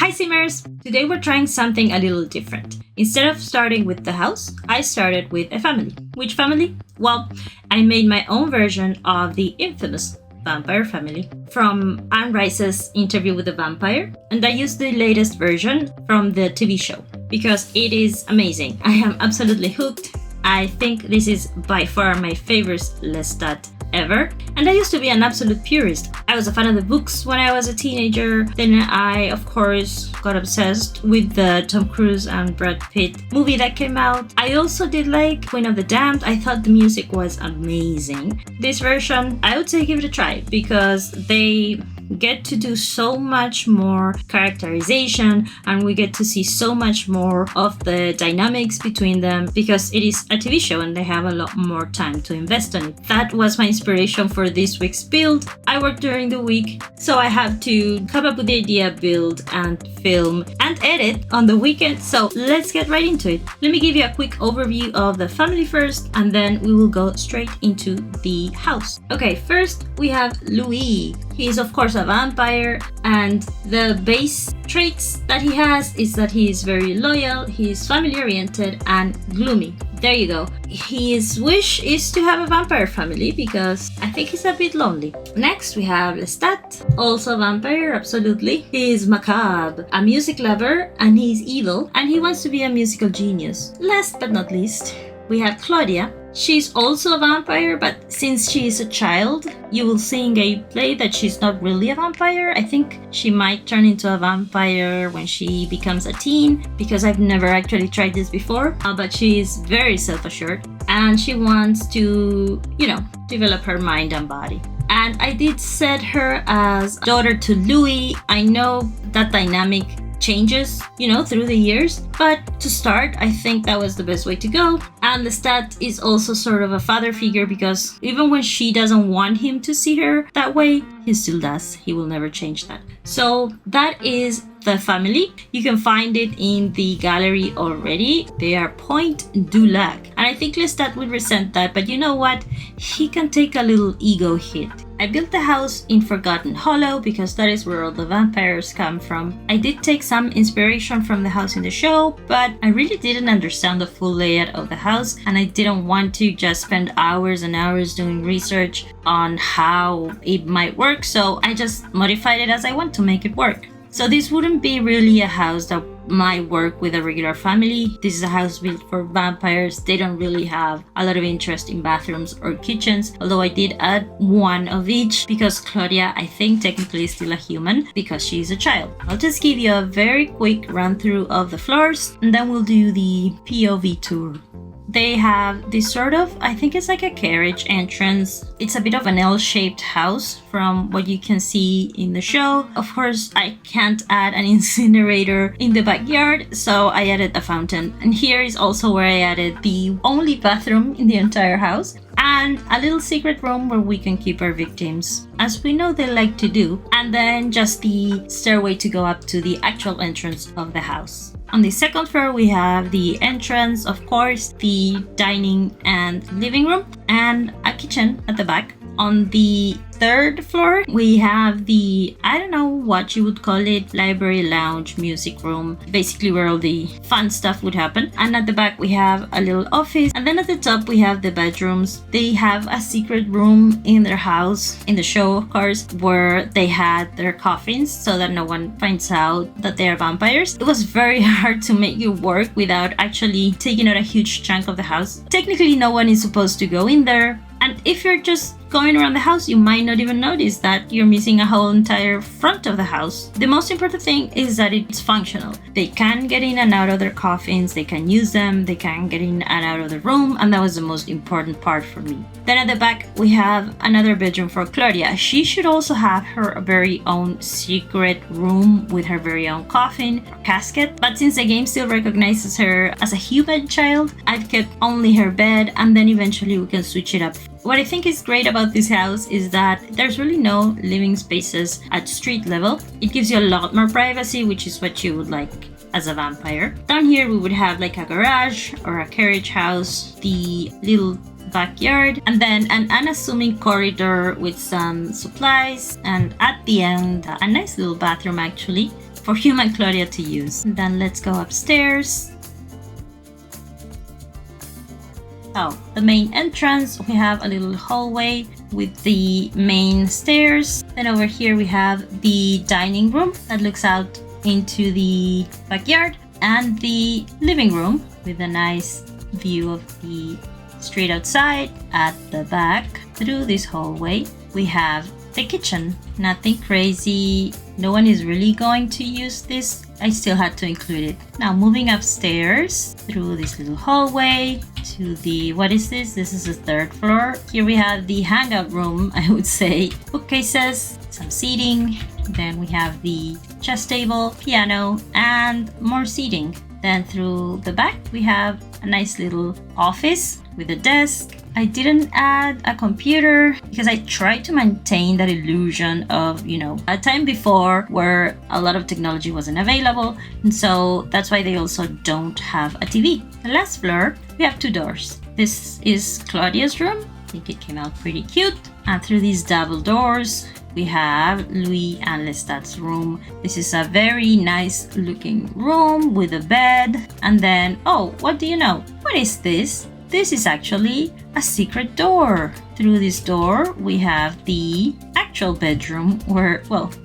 Hi Simmers! Today we're trying something a little different. Instead of starting with the house, I started with a family. Which family? Well, I made my own version of the infamous vampire family from Anne Rice's Interview with the Vampire, and I used the latest version from the TV show because it is amazing. I am absolutely hooked. I think this is by far my favorite Lestat ever, and I used to be an absolute purist. I was a fan of the books when I was a teenager. Then I, of course, got obsessed with the Tom Cruise and Brad Pitt movie that came out. I also did like Queen of the Damned. I thought the music was amazing. This version, I would say give it a try because they get to do so much more characterization and we get to see so much more of the dynamics between them because it is a TV show and they have a lot more time to invest in it. That was my inspiration for this week's build. I worked during the week, so I had to come up with the idea, build and film and edit on the weekend. So let's get right into it. Let me give you a quick overview of the family first and then we will go straight into the house. Okay, first we have Louis. He is of course a vampire, and the base traits that he has is that he is very loyal, he is family oriented and gloomy. There you go. His wish is to have a vampire family because I think he's a bit lonely. Next we have Lestat, also a vampire, absolutely. He is macabre, a music lover, and he's evil, and he wants to be a musical genius. Last but not least, we have Claudia. She's also a vampire, but since she is a child, you will see in gameplay that she's not really a vampire. I think she might turn into a vampire when she becomes a teen, because I've never actually tried this before, but she is very self-assured and she wants to, develop her mind and body. And I did set her as daughter to Louis. I know that dynamic changes, through the years, but to start, I think that was the best way to go. And Lestat is also sort of a father figure because even when she doesn't want him to see her that way, he still does. He will never change that. So that is the family. You can find it in the gallery already. They are Point du Lac. And I think Lestat would resent that, but you know what? He can take a little ego hit. I built the house in Forgotten Hollow because that is where all the vampires come from. I did take some inspiration from the house in the show, but I really didn't understand the full layout of the house and I didn't want to just spend hours and hours doing research on how it might work, so I just modified it as I want to make it work. So this wouldn't be really a house that might work with a regular family. This is a house built for vampires. They don't really have a lot of interest in bathrooms or kitchens, although I did add one of each because Claudia, I think, technically is still a human because she's a child. I'll just give you a very quick run through of the floors and then we'll do the POV tour. They have this sort of, I think it's like a carriage entrance. It's a bit of an L-shaped house from what you can see in the show. Of course, I can't add an incinerator in the backyard, so I added a fountain. And here is also where I added the only bathroom in the entire house and a little secret room where we can keep our victims, as we know they like to do. And then just the stairway to go up to the actual entrance of the house. On the second floor, we have the entrance, of course, the dining and living room, and a kitchen at the back. On the third floor, we have the, I don't know what you would call it, library lounge music room, basically where all the fun stuff would happen. And at the back, we have a little office. And then at the top, we have the bedrooms. They have a secret room in their house, in the show, of course, where they had their coffins so that no one finds out that they are vampires. It was very hard to make it work without actually taking out a huge chunk of the house. Technically, no one is supposed to go in there. And if you're just going around the house, you might not even notice that you're missing a whole entire front of the house. The most important thing is that it's functional. They can get in and out of their coffins, they can use them, they can get in and out of the room, and that was the most important part for me. Then at the back, we have another bedroom for Claudia. She should also have her very own secret room with her very own coffin or casket, but since the game still recognizes her as a human child, I've kept only her bed, and then eventually we can switch it up. What I think is great about this house is that there's really no living spaces at street level. It gives you a lot more privacy, which is what you would like as a vampire. Down here we would have like a garage or a carriage house, the little backyard, and then an unassuming corridor with some supplies, and at the end a nice little bathroom actually. for human Claudia to use. And then let's go upstairs. So the main entrance, we have a little hallway with the main stairs. Then over here we have the dining room that looks out into the backyard, and the living room with a nice view of the street outside. At the back, through this hallway, we have the kitchen. Nothing crazy. No one is really going to use this. I still had to include it. Now moving upstairs through this little hallway to the, what is this? This is the third floor. Here we have the hangout room, I would say. Bookcases, some seating. Then we have the chess table, piano, and more seating. Then through the back, we have a nice little office with a desk. I didn't add a computer because I tried to maintain that illusion of, a time before where a lot of technology wasn't available. And so that's why they also don't have a TV. The last floor, we have 2 doors. This is Claudia's room. I think it came out pretty cute. And through these double doors, we have Louis and Lestat's room. This is a very nice looking room with a bed. And then, oh, what do you know? What is this? This is actually a secret door. Through this door, we have the actual bedroom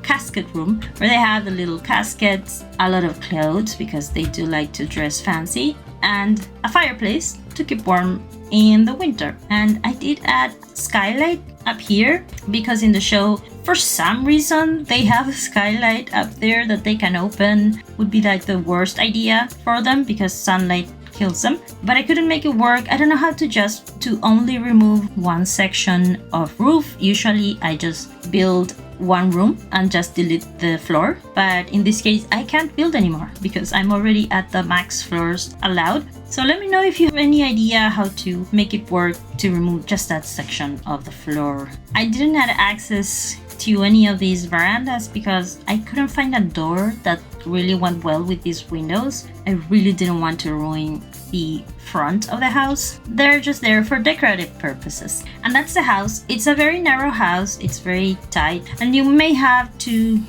casket room, where they have the little caskets, a lot of clothes because they do like to dress fancy, and a fireplace to keep warm in the winter. And I did add skylight up here because in the show, for some reason, they have a skylight up there that they can open. Would be like the worst idea for them because sunlight kills them, but I couldn't make it work. I don't know how to only remove one section of roof. Usually I just build one room and just delete the floor, but in this case I can't build anymore because I'm already at the max floors allowed. So let me know if you have any idea how to make it work to remove just that section of the floor. I didn't have access to any of these verandas because I couldn't find a door that really went well with these windows. I really didn't want to ruin the front of the house. They're just there for decorative purposes. And that's the house. It's a very narrow house. It's very tight. And you may have to,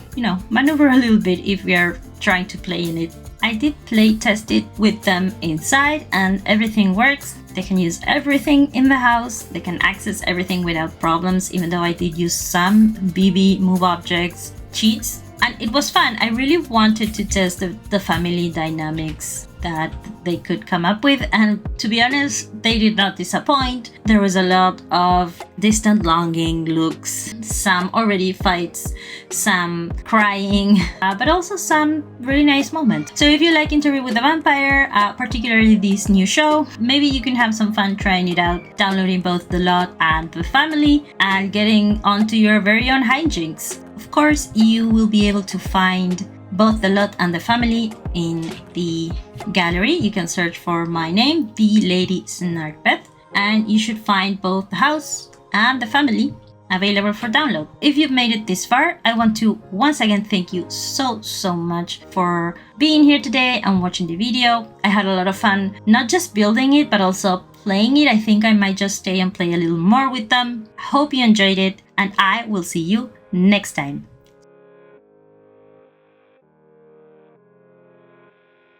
maneuver a little bit if we are trying to play in it. I did play test it with them inside and everything works. They can use everything in the house. They can access everything without problems, even though I did use some BB move objects cheats. And it was fun. I really wanted to test the family dynamics that they could come up with, and to be honest, they did not disappoint. There was a lot of distant longing looks, some already fights, some crying, but also some really nice moments. So if you like Interview with a Vampire, particularly this new show, maybe you can have some fun trying it out, downloading both The Lot and The Family, and getting onto your very own hijinks. Of course, you will be able to find both The Lot and The Family in the gallery. You can search for my name, TheLadySnarkbeth, and you should find both the house and the family available for download. If you've made it this far, I want to once again thank you so much for being here today and watching the video. I had a lot of fun, not just building it, but also playing it. I think I might just stay and play a little more with them. Hope you enjoyed it, and I will see you next time.